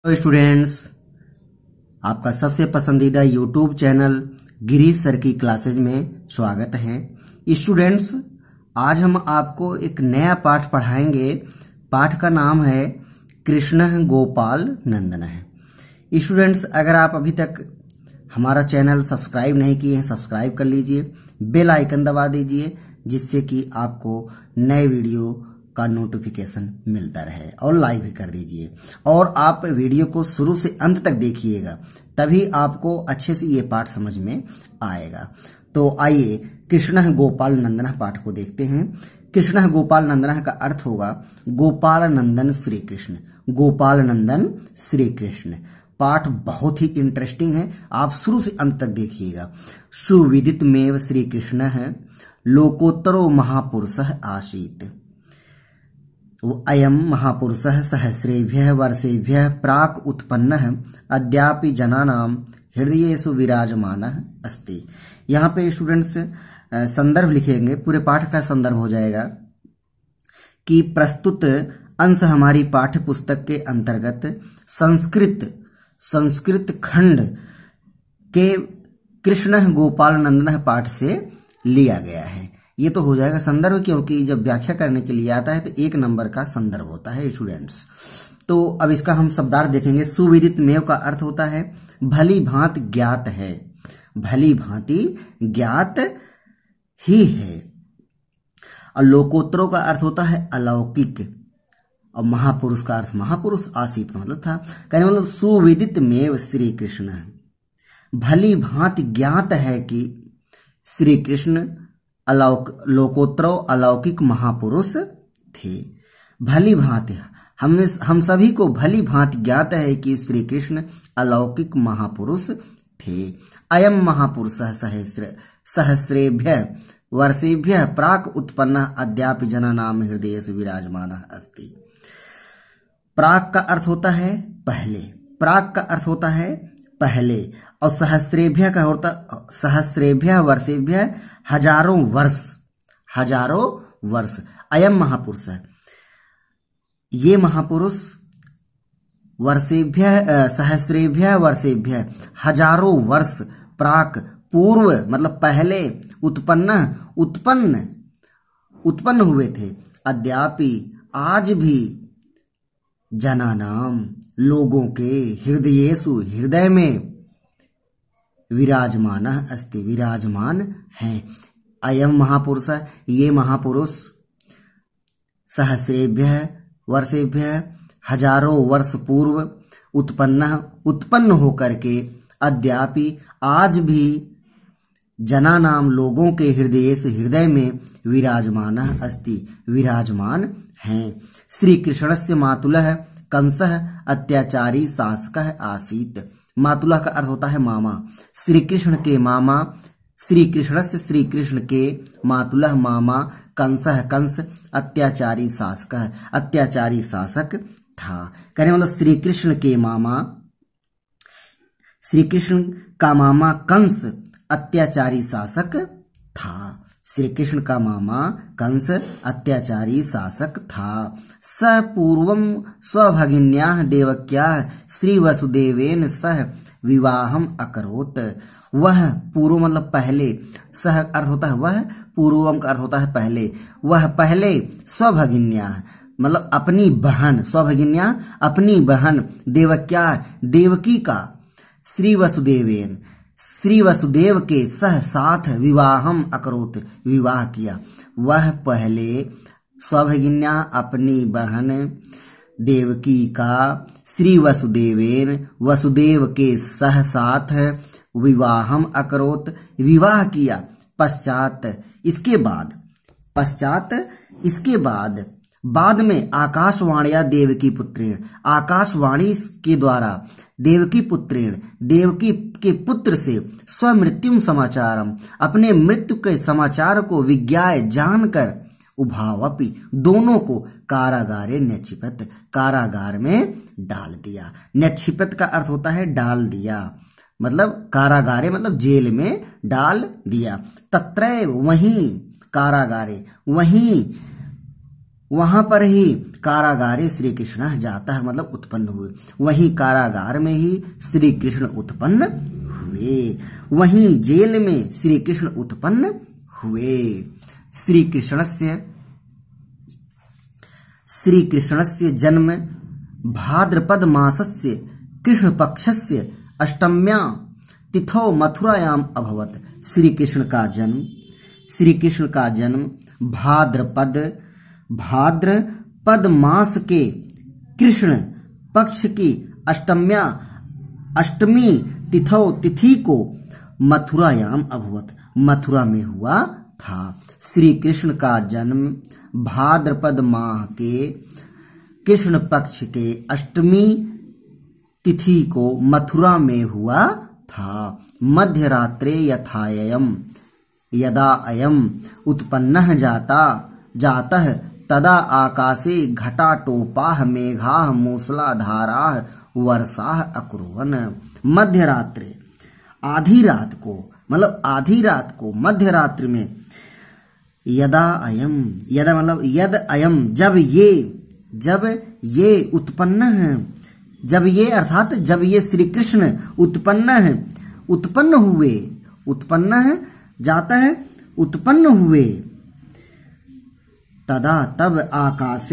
तो स्टूडेंट्स, आपका सबसे पसंदीदा यूट्यूब चैनल गिरीश सर की क्लासेज में स्वागत है। स्टूडेंट्स, आज हम आपको एक नया पाठ पढ़ाएंगे। पाठ का नाम है कृष्ण गोपाल नंदन है। स्टूडेंट्स, अगर आप अभी तक हमारा चैनल सब्सक्राइब नहीं किए हैं, सब्सक्राइब कर लीजिए, बेल आइकन दबा दीजिए, जिससे कि आपको नए वीडियो का नोटिफिकेशन मिलता रहे, और लाइक भी कर दीजिए। और आप वीडियो को शुरू से अंत तक देखिएगा, तभी आपको अच्छे से ये पाठ समझ में आएगा। तो आइए कृष्ण गोपाल नंदन पाठ को देखते हैं। कृष्ण गोपाल नंदन का अर्थ होगा गोपाल नंदन श्री कृष्ण। गोपाल नंदन श्री कृष्ण। पाठ बहुत ही इंटरेस्टिंग है, आप शुरू से अंत तक देखिएगा। सुविदित मेव श्री कृष्ण है, लोकोत्तरो महापुरुष आसीत। अयम महापुरुष सहस्रेभ्यः वर्षेभ्यः प्राक उत्पन्नः अद्यापि जनानां हृदयेषु विराजमानः अस्ति। यहाँ पे स्टूडेंट्स संदर्भ लिखेंगे, पूरे पाठ का संदर्भ हो जाएगा कि प्रस्तुत अंश हमारी पाठ्य पुस्तक के अंतर्गत संस्कृत खंड के कृष्ण गोपाल नंदन पाठ से लिया गया है। ये तो हो जाएगा संदर्भ, क्योंकि जब व्याख्या करने के लिए आता है तो 1 नंबर का संदर्भ होता है स्टूडेंट्स। तो अब इसका हम शब्दार्थ देखेंगे। सुविदित मेव का अर्थ होता है भली भांति ज्ञात है, भली भांति ज्ञात ही है। और लोकोत्तरों का अर्थ होता है अलौकिक, और महापुरुष का अर्थ महापुरुष आसीत का मतलब था। कहने मतलब सुविदित मेव श्री कृष्ण, भली भांति ज्ञात है कि श्री कृष्ण लोकोत्तरो अलौकिक महापुरुष थे। भली भांति हम सभी को भली भांति ज्ञात है कि श्री कृष्ण अलौकिक महापुरुष थे। अयम महापुरुष सहस्रेभ्यः वर्षेभ्यः प्राक उत्पन्न अद्यापि जनानां हृदयेषु विराजमानः अस्ति। प्राक का अर्थ होता है पहले, प्राक का अर्थ होता है पहले, और सहस्रेभ्य का होता सहस्रेभ्य वर्षेभ्य हजारों वर्ष, हजारों वर्ष। अयम महापुरुष है, ये महापुरुष वर्षेभ्य सहस्रेभ्य वर्षेभ्य हजारों वर्ष प्राक पूर्व मतलब पहले उत्पन्न हुए थे। अद्यापि आज भी जनानाम लोगों के हृदयेषु हृदय में विराजमान अस्ति विराजमान है। अयम महापुरुष, ये महापुरुष सहस्रेभ्यः वर्षेभ्यः हजारों वर्ष पूर्व उत्पन्न होकर के अद्यापि आज भी जनानाम लोगों के हृदय में विराजमान अस्ति विराजमान हैं। श्री कृष्णस्य मातुलः कंसः अत्याचारी शासकः आसीत्। मातुलः का अर्थ होता है मामा। श्री कृष्ण के मामा, श्री कृष्णस्य श्री कृष्ण के मातुलः मामा कंसः कंस अत्याचारी शासक था। कहने मतलब श्री कृष्ण के मामा, श्री कृष्ण का मामा कंस अत्याचारी शासक था। श्री कृष्ण का मामा कंस अत्याचारी शासक था। स पूर्वं स्वभगिन्याः देवक्याः श्री वसुदेवेन सह विवाहम अकरोत्। वह पूर्व मतलब पहले, सह अर्थ होता है वह, पूर्वम का अर्थ होता है पहले। वह पहले स्वभगिन्याः मतलब अपनी बहन, स्वभगिन्याः अपनी बहन, देवक्याः देवकी का, श्री वसुदेवेन श्री वसुदेव के सह साथ विवाहम अकरोत विवाह किया। वह पहले स्वभगिन्या अपनी बहन देवकी का श्री वसुदेवेन वसुदेव के सह साथ विवाहम अकरोत विवाह किया। पश्चात इसके बाद में आकाशवाणिया देवकी पुत्रेण, आकाशवाणी के द्वारा देवकी पुत्रेण देवकी के पुत्र से स्वमृत्युम समाचारम अपने मृत्यु के समाचार को विज्ञाय जानकर उभावपि दोनों को कारागारे न्यक्षिपत कारागार में डाल दिया। न्यक्षिपत का अर्थ होता है डाल दिया, मतलब कारागारे मतलब जेल में डाल दिया। तत्रैव वहीं कारागारे वहीं वहां पर ही कारागारे श्री कृष्ण जाता, मतलब उत्पन्न हुए। वहीं कारागार में ही श्री कृष्ण उत्पन्न हुए, वहीं जेल में श्री कृष्ण उत्पन्न हुए। श्री कृष्णस्य जन्म भाद्रपद मासस्य कृष्ण पक्षस्य अष्टम्या तिथौ मथुरायाम अभवत। श्री कृष्ण का जन्म भाद्रपद मास के कृष्ण पक्ष की अष्टमी तिथि को मथुरायाम अभवत, मथुरा में हुआ था। श्री कृष्ण का जन्म भाद्रपद माह के कृष्ण पक्ष के अष्टमी तिथि को मथुरा में हुआ था। मध्यरात्रे यदा अयम उत्पन्नः जातः तदा आकाशे घटाटोपाः मेघाः मूसलाधाराः वर्षाः अकुर्वन्। मध्यरात्रे आधी रात को मध्यरात्रि में यद अयम जब ये उत्पन्न है, जब ये श्री कृष्ण उत्पन्न हुए तदा तब आकाश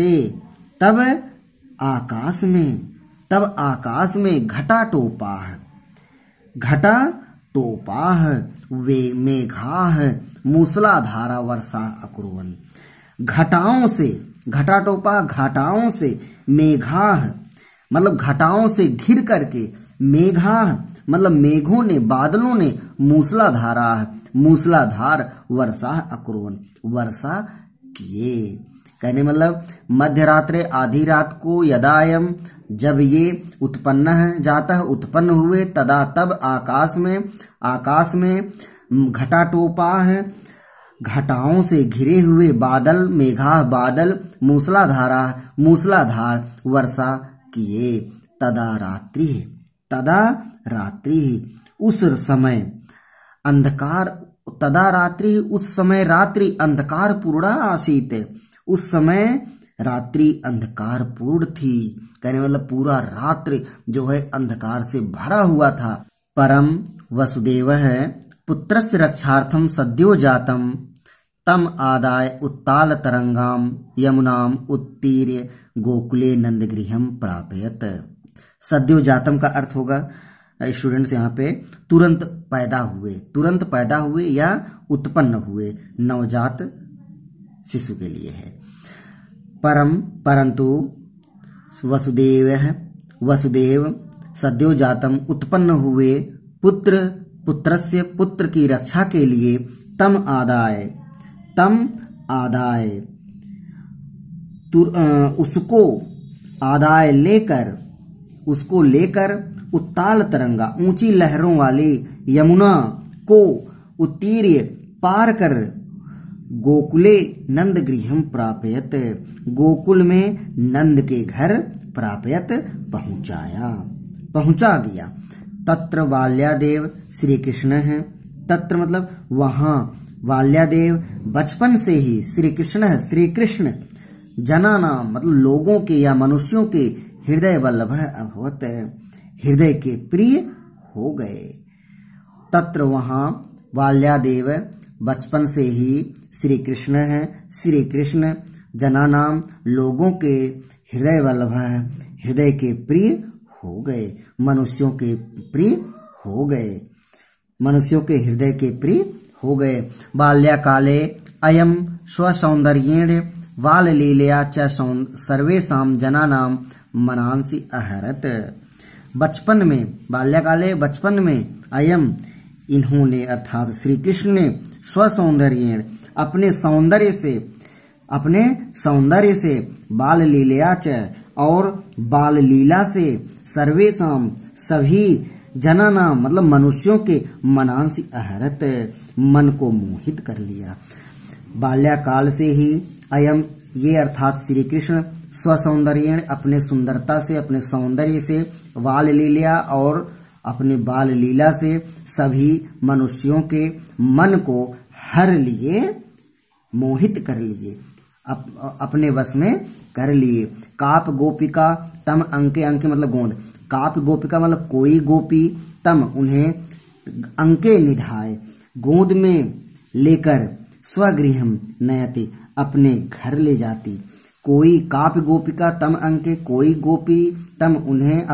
में घटाटोपाः वे मेघाः मूसलाधारा वर्षा अकुर्वन्। घटाओं से मेघाः मतलब घटाओं से घिर करके, मेघाः मतलब मेघों ने, बादलों ने, मूसलाधार वर्षा अकुर्वन् वर्षा किए। कहने मतलब मध्यरात्रि आधी रात को यदायम जब ये उत्पन्न हुए तदा तब आकाश में घटाटोपाः घटाओं से घिरे हुए बादल, बादल मूसलाधार वर्षा किए। तदा रात्रि उस समय रात्रि अंधकार पूर्णा आसीत। उस समय रात्रि अंधकार पूर्ण थी, कहने मतलब पूरा रात्रि जो है अंधकार से भरा हुआ था। परम वसुदेवः पुत्रस्य रक्षार्थम सद्यो जातम तम आदाय उत्ताल तरंगाम यमुनाम उत्तीर्य गोकुले नंदगृहम प्रापयत। सद्यो जातम का अर्थ होगा, स्टूडेंट्स यहाँ पे तुरंत पैदा हुए या उत्पन्न हुए, नवजात शिशु के लिए है। परंतु वसुदेव सद्यो जातम उत्पन्न हुए पुत्र की रक्षा के लिए तम आदाय उसको लेकर उत्ताल तरंगा ऊंची लहरों वाली यमुना को उत्तीर्य पार कर गोकुले नंद गृहम प्रापयत, गोकुल में नंद के घर प्रापयत पहुंचा दिया। तत्र बाल्यादेव श्री कृष्ण है, तत्र मतलब वहां, बाल्यादेव बचपन से ही श्री कृष्ण जना नाम मतलब लोगों के या मनुष्यों के हृदय वल्लभ अभवत, हृदय के प्रिय हो गए। तत्र वहां बाल्यादेव बचपन से ही श्री कृष्ण है, श्री कृष्ण जना नाम लोगों के हृदय वल्लभ है, हृदय के प्रिय हो गए, मनुष्यों के प्रिय हो गए, मनुष्यों के हृदय के प्रिय हो गए। बाल्यकाले अयम स्वसौंदर्येण बाललीलया च सर्वेषां जनानां मनांसि अहरत। बचपन में, बाल्यकाले बचपन में, अयम इन्होंने अर्थात श्री कृष्ण ने स्वसौंदर्येण अपने सौंदर्य से बाल लीलया च और बाल लीला से सर्वेषां सभी जनानां मतलब मनुष्यों के मनांसि अहरत मन को मोहित कर लिया। बाल्याकाल से ही अयम ये अर्थात श्री कृष्ण स्वसौंदर्येण अपने सुंदरता से, अपने सौंदर्य से, बाल लीला और अपने बाल लीला से सभी मनुष्यों के मन को हर लिए, मोहित कर लिए। अपने वश में कर लिए। काप गोपिका तम अंके, अंके मतलब गोंद, काप गोपिका मतलब कोई गोपी, तम उन्हें, अंके निधाय, गोद में लेकर, स्वगृहम नयति अपने घर ले जाती। कोई काप गोपिका तम अंके, कोई गोपी तम उन्हें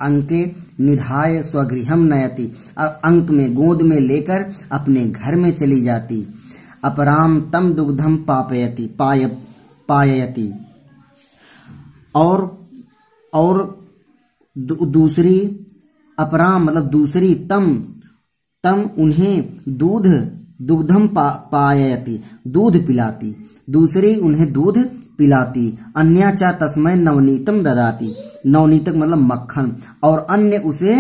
अंके निधाय स्वगृहम नयति अंक में गोद में लेकर अपने घर में चली जाती। अपराम तम दुग्धम पापयति पाययति और दूसरी, अपराम मतलब दूसरी, तम उन्हें दुग्धम पाययति दूध पिलाती, दूसरी उन्हें दूध पिलाती। अन्या च तस्मै नवनीतम ददाती, नवनीतक मतलब मक्खन, और अन्य उसे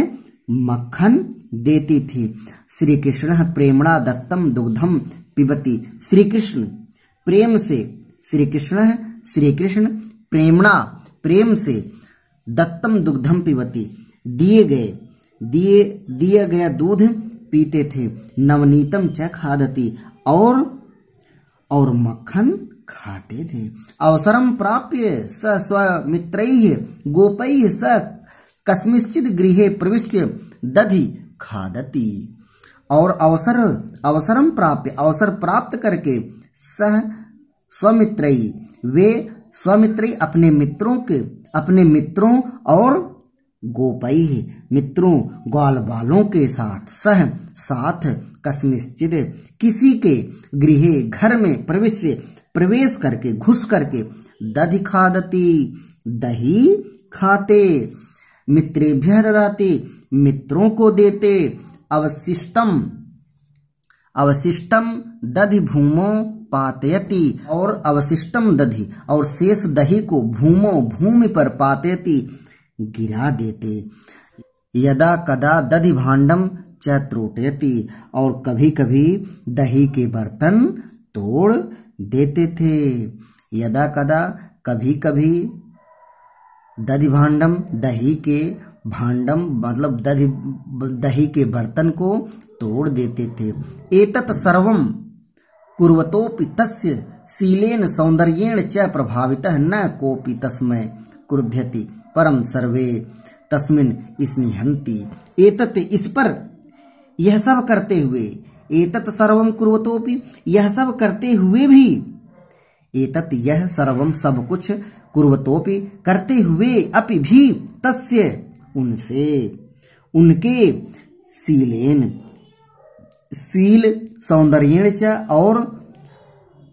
मक्खन देती थी। श्री कृष्ण प्रेमणा दत्तम दुग्धम पिबती, श्री कृष्ण प्रेम से, श्री कृष्ण प्रेमणा प्रेम से, दत्तम दुग्धम पिबती दिए गया दूध पीते थे। नवनीतम च खादती और मक्खन खाते थे। अवसरम प्राप्य स स्वमित्रैः गोपैः स कस्मिंश्चित् गृहे प्रविश्य दधि खादति। और अवसरम प्राप्य, अवसर प्राप्त करके, सह स्वमित्रैः वे स्वमित्रैः अपने मित्रों और गोपैः मित्रों ग्वाल बालों के साथ कस्मिंश्चित् किसी के गृहे घर में प्रवेश करके, घुस करके, दधि खादति दही खाते, मित्रेभ्यः ददाति मित्रों को देते, अवशिष्टम दधि भूमो पातयति और अवशिष्टम दधि और शेष दही को भूमि पर पातयति गिरा देते। यदा कदा दधि भांडम च त्रोटयति और कभी कभी दही के बर्तन तोड़ देते थे। यदा कदा कभी कभी, दधि भांडम दही के, भांडम मतलब दही के बर्तन को तोड़ देते थे। एतत् सर्वं कुर्वतोपि तस्य शीलेन सौंदर्येण च प्रभावितः न कोपि तस्मै क्रुध्यति परम सर्वे तस्मिन् स्निह्यन्ति। एतत् इस पर, यह सब करते हुए, एतत् सर्वं कुर्वतोपि यह सब करते हुए भी, एतत् यह सर्वं सब कुछ, कुर्वतोपि करते हुए, अपि भी, तस्य उनसे, उनके, शीलेन शील सौंदर्येण च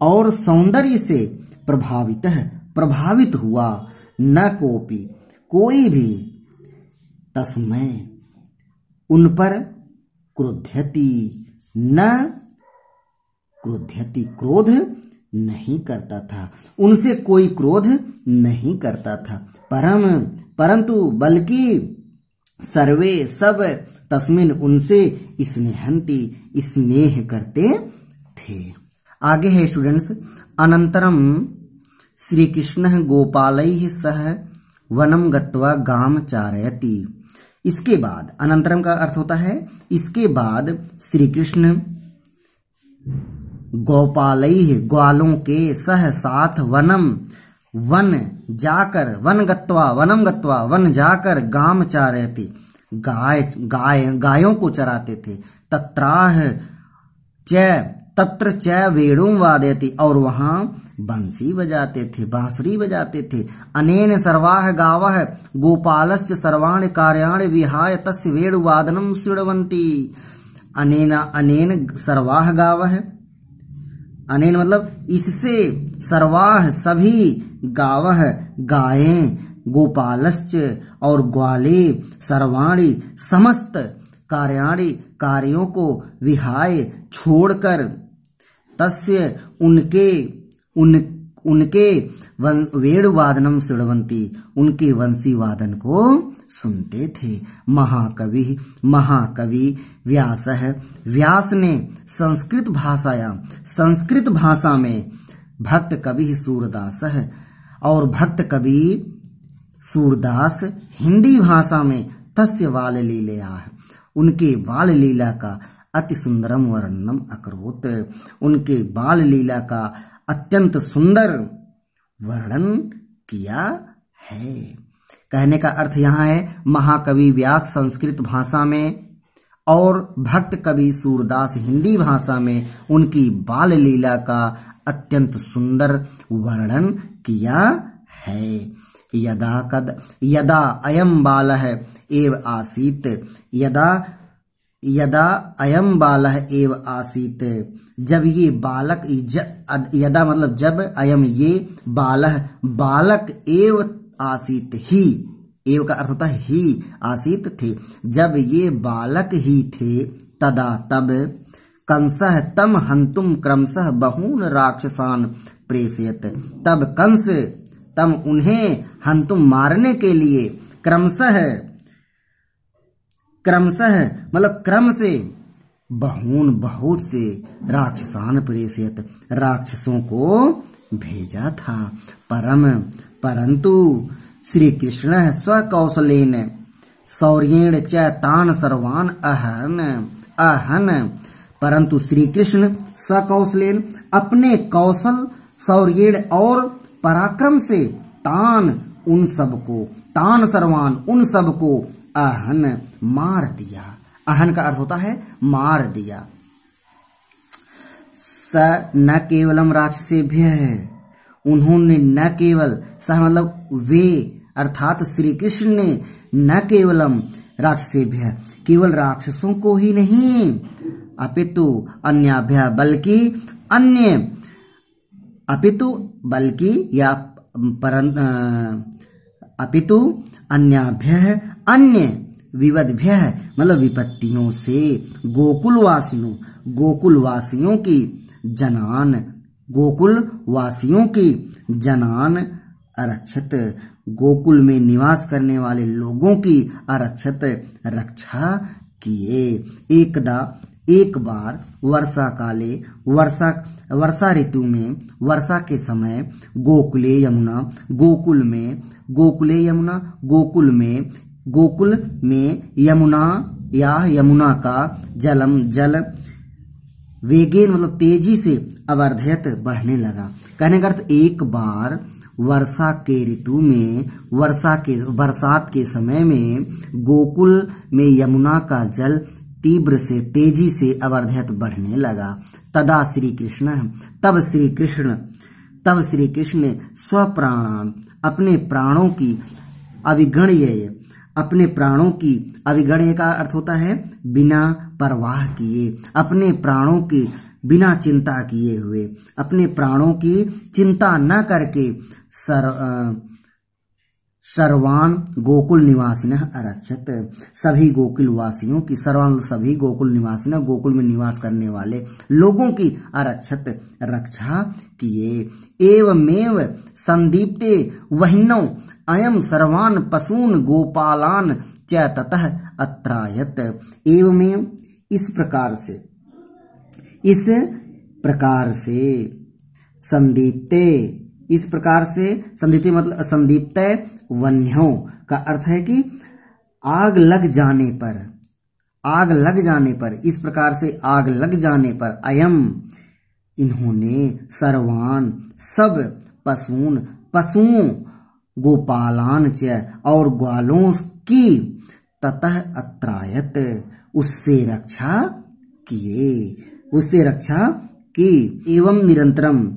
और सौंदर्य से प्रभावित हुआ, न कोपि कोई भी, तस्मै उन पर, क्रुध्यति न क्रुध्यति क्रोध नहीं करता था, उनसे कोई क्रोध नहीं करता था। परंतु बल्कि सर्वे सब तस्मिन उनसे स्नेहंति स्नेह करते थे। आगे है स्टूडेंट्स, अनंतरम श्री कृष्ण गोपालैः सह वनम गत्वा गाम चारयति। इसके बाद, अनंतरम का अर्थ होता है इसके बाद, श्री कृष्ण गोपालैः ग्वालों के सह साथ वन गत्वा वन जाकर गाम चारयति गायों को चराते थे। तत्र च वेणुं वादयति और वहां बंसी बजाते थे, बांसुरी बजाते थे। अनेन सर्वाः गावः गोपालस्य सर्वाणि कार्याणि विहाय तस्य वेणुवादनं शृण्वन्ति। अनेन सर्वाः गावः, अनेन मतलब इससे, सर्वाः सभी, गावः गायें, गोपालश्च और ग्वाले, सर्वाणि समस्त, कार्याणि कार्यों को, विहाय छोड़कर, तस्य उनके वेणुवादनम शृण्वन्ति उनके वंशी वादन को सुनते थे। महाकवि व्यास ने संस्कृत भाषा में भक्त कवि सूरदास है और भक्त कवि सूरदास हिंदी भाषा में तस्य बाल लीला, उनके बाल लीला का अति सुंदरम वर्णनम अकरोत, उनके बाल लीला का अत्यंत सुंदर वर्णन किया है। कहने का अर्थ यहाँ है महाकवि व्यास संस्कृत भाषा में और भक्त कवि सूरदास हिंदी भाषा में उनकी बाल लीला का अत्यंत सुंदर वर्णन किया है। यदा अयम बालः एव आसीत्, यदा अयम बालः एव आसीत्, जब ये बालक, यदा मतलब जब, अयम ये, बालः बालक, एव आसीत ही, एव का अर्थ होता है ही, आसीत थे, जब ये बालक ही थे, तदा तब, कंसः तम हंतुम क्रमशः बहून राक्षसान प्रेषयत, तब कंस तम उन्हें हंतुम मारने के लिए क्रमशः मतलब क्रम से बहून बहुत से राक्षसान प्रेषयत राक्षसों को भेजा था। परंतु श्री कृष्ण स्वकौशलेन शौर्येण च तान सर्वान अहन, परंतु श्री कृष्ण स्वकौशलेन अपने कौशल, शौर्येण और पराक्रम से, तान उन सबको, तान सर्वान उन सबको, अहन मार दिया। अहन का अर्थ होता है मार दिया। स न केवलम राक्षसेभ्य, उन्होंने न केवल, स मतलब वे, अर्थात श्री कृष्ण ने न केवलम राक्षसेभ्य, केवल राक्षसों को ही नहीं, अपितु अन्याभ्य, अपितु अन्याभ्य अन्य विवद्भ्य मतलब विपत्तियों से, गोकुलवासियों की जनान अरक्षत, गोकुल में निवास करने वाले लोगों की अरक्षत रक्षा किए। एक बार वर्षा ऋतु में, वर्षा के समय, गोकुल में यमुना का जल वेगेन मतलब तेजी से अवर्धयत बढ़ने लगा। कहने का अर्थ एक बार वर्षा के ऋतु में, बरसात के समय में गोकुल में यमुना का जल तीव्र से, तेजी से अवर्धयत बढ़ने लगा। तदा श्री कृष्ण, तब श्री कृष्ण ने स्वप्राणान, अपने प्राणों की अविगण्य का अर्थ होता है बिना परवाह किए, अपने प्राणों की बिना चिंता किए हुए, अपने प्राणों की चिंता न करके सर्वान गोकुल निवासिनः अरक्षत, सभी गोकुल वासियों की, सर्वान सभी गोकुल निवासिनः गोकुल में निवास करने वाले लोगों की अरक्षत रक्षा किए। एवमेव संदीप्ते वह्नौ अयम सर्वान पशून गोपालान च ततः अत्रायत। एवमेव इस प्रकार संदीप्ते मतलब संदीप्त वन्यों का अर्थ है कि आग लग जाने पर, इस प्रकार से आग लग जाने पर, अयम इन्होंने, सर्वान सब, पशुओं, गोपालान च और ग्वालों की, ततः अत्रायत उससे रक्षा की। एवं निरंतरम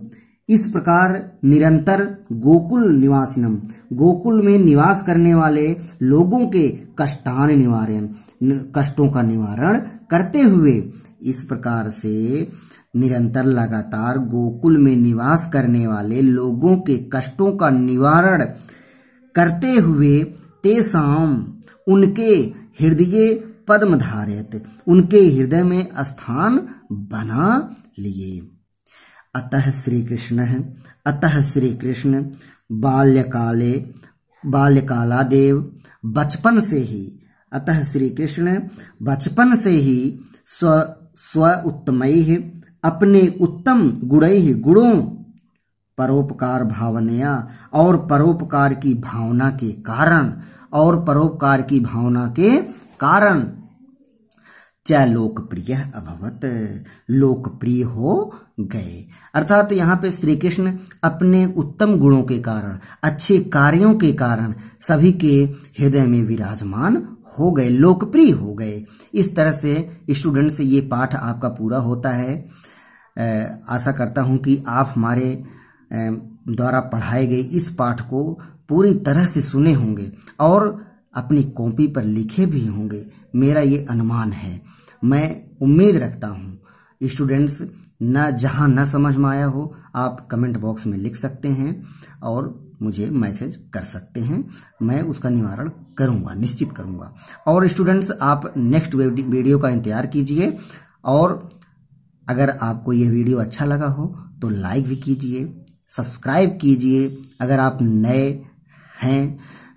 इस प्रकार निरंतर गोकुल निवासिनम, गोकुल में निवास करने वाले लोगों के कष्टों का निवारण करते हुए, इस प्रकार से निरंतर लगातार गोकुल में निवास करने वाले लोगों के कष्टों का निवारण करते हुए, तेसाम उनके हृदय पद्म धारयत, उनके हृदय में स्थान बना लिए। अतः श्री कृष्ण बाल्यकालादेव, बचपन से ही, अतः श्री कृष्ण बचपन से ही स्व उत्तमैः अपने उत्तम गुणों, परोपकार भावनया और परोपकार की भावना के कारण, च लोकप्रिय अभवत, लोकप्रिय हो गए। अर्थात यहाँ पे श्री कृष्ण अपने उत्तम गुणों के कारण, अच्छे कार्यों के कारण सभी के हृदय में विराजमान हो गए, लोकप्रिय हो गए। इस तरह से स्टूडेंट्स ये पाठ आपका पूरा होता है। आशा करता हूँ कि आप हमारे द्वारा पढ़ाए गए इस पाठ को पूरी तरह से सुने होंगे और अपनी कॉपी पर लिखे भी होंगे, मेरा ये अनुमान है। मैं उम्मीद रखता हूँ स्टूडेंट्स, जहां न समझ में आया हो आप कमेंट बॉक्स में लिख सकते हैं और मुझे मैसेज कर सकते हैं, मैं उसका निवारण करूंगा, निश्चित करूंगा। और स्टूडेंट्स आप नेक्स्ट वीडियो का इंतजार कीजिए, और अगर आपको यह वीडियो अच्छा लगा हो तो लाइक भी कीजिए, सब्सक्राइब कीजिए। अगर आप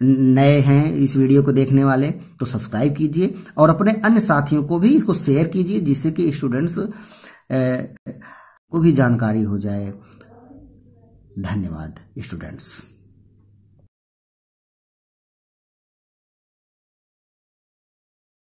नए हैं इस वीडियो को देखने वाले तो सब्सक्राइब कीजिए और अपने अन्य साथियों को भी इसको शेयर कीजिए, जिससे कि स्टूडेंट्स को भी जानकारी हो जाए। धन्यवाद स्टूडेंट्स।